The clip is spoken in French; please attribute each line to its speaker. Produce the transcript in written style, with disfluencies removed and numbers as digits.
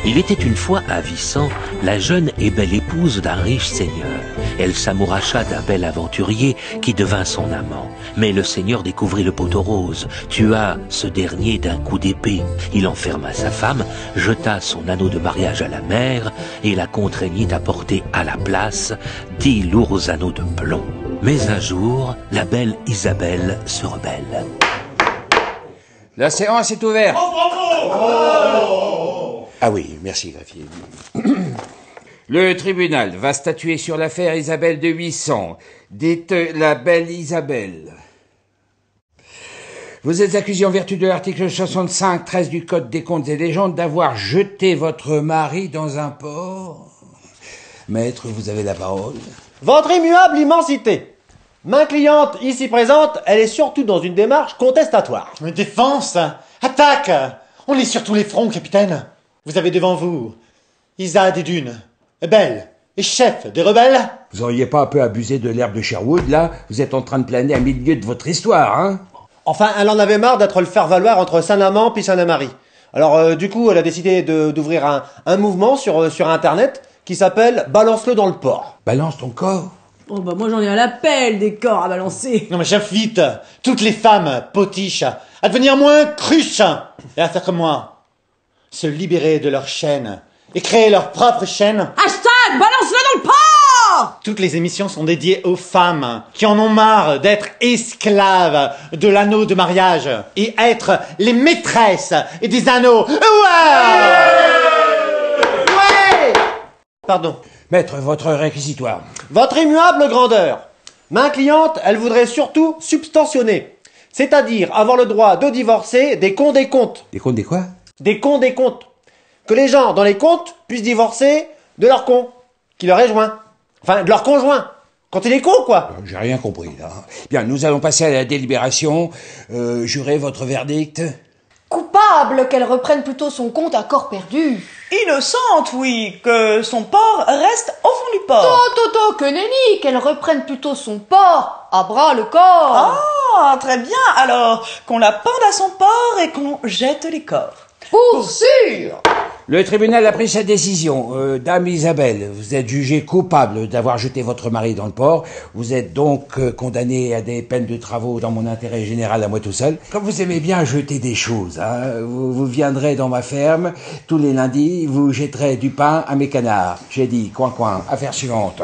Speaker 1: Il était une fois à Vissant la jeune et belle épouse d'un riche seigneur. Elle s'amouracha d'un bel aventurier qui devint son amant. Mais le seigneur découvrit le pot aux roses, tua ce dernier d'un coup d'épée. Il enferma sa femme, jeta son anneau de mariage à la mer et la contraignit à porter à la place 10 lourds anneaux de plomb. Mais un jour, la belle Isabelle se rebelle.
Speaker 2: La séance est ouverte.
Speaker 3: Oh, bravo! Oh!
Speaker 2: Ah oui, merci, greffier. Le tribunal va statuer sur l'affaire Isabelle de 800, dite la belle Isabelle. Vous êtes accusé en vertu de l'article 65-13 du Code des contes et légendes d'avoir jeté votre mari dans un port. Maître, vous avez la parole.
Speaker 4: Votre immuable immensité. Ma cliente ici présente, elle est surtout dans une démarche contestatoire.
Speaker 3: Mais défense! Attaque! On est sur tous les fronts, capitaine. Vous avez devant vous Isa des Dunes, belle et chef des rebelles.
Speaker 2: Vous auriez pas un peu abusé de l'herbe de Sherwood, là? Vous êtes en train de planer à milieu de votre histoire, hein?
Speaker 4: Enfin, elle en avait marre d'être le faire-valoir entre Saint-Amand puis Saint-Amary. Alors, du coup, elle a décidé d'ouvrir un mouvement sur Internet qui s'appelle « Balance-le dans le port ».
Speaker 2: Balance ton corps.
Speaker 5: Oh bah moi j'en ai à l'appel des corps à balancer.
Speaker 3: Non mais j'invite toutes les femmes potiches à devenir moins cruches et à faire comme moi. Se libérer de leur chaîne et créer leur propre chaîne.
Speaker 5: Hashtag balance-le dans le port.
Speaker 3: Toutes les émissions sont dédiées aux femmes qui en ont marre d'être esclaves de l'anneau de mariage et être les maîtresses et des anneaux. Ouais!
Speaker 4: Pardon.
Speaker 2: Maître, votre réquisitoire.
Speaker 4: Votre immuable grandeur. Ma cliente, elle voudrait surtout substantionner. C'est-à-dire avoir le droit de divorcer des cons des comptes.
Speaker 2: Des comptes des quoi?
Speaker 4: Des cons des comptes. Que les gens dans les comptes puissent divorcer de leur con, qui leur est joint. Enfin, de leur conjoint. Quand il est con, quoi.
Speaker 2: J'ai rien compris, là. Bien, nous allons passer à la délibération. Jurez votre verdict.
Speaker 6: Coupable qu'elle reprenne plutôt son compte à corps perdu.
Speaker 7: Innocente, oui, que son porc reste au fond du port.
Speaker 6: Toto, que nenni, qu'elle reprenne plutôt son porc à bras le corps.
Speaker 7: Ah, très bien, alors qu'on la pende à son port et qu'on jette les corps.
Speaker 6: Pour sûr.
Speaker 2: Le tribunal a pris sa décision. Dame Isabelle, vous êtes jugée coupable d'avoir jeté votre mari dans le port. Vous êtes donc condamnée à des peines de travaux dans mon intérêt général à moi tout seul. Comme vous aimez bien jeter des choses, hein, vous viendrez dans ma ferme tous les lundis, vous jetterez du pain à mes canards. J'ai dit, coin, affaire suivante.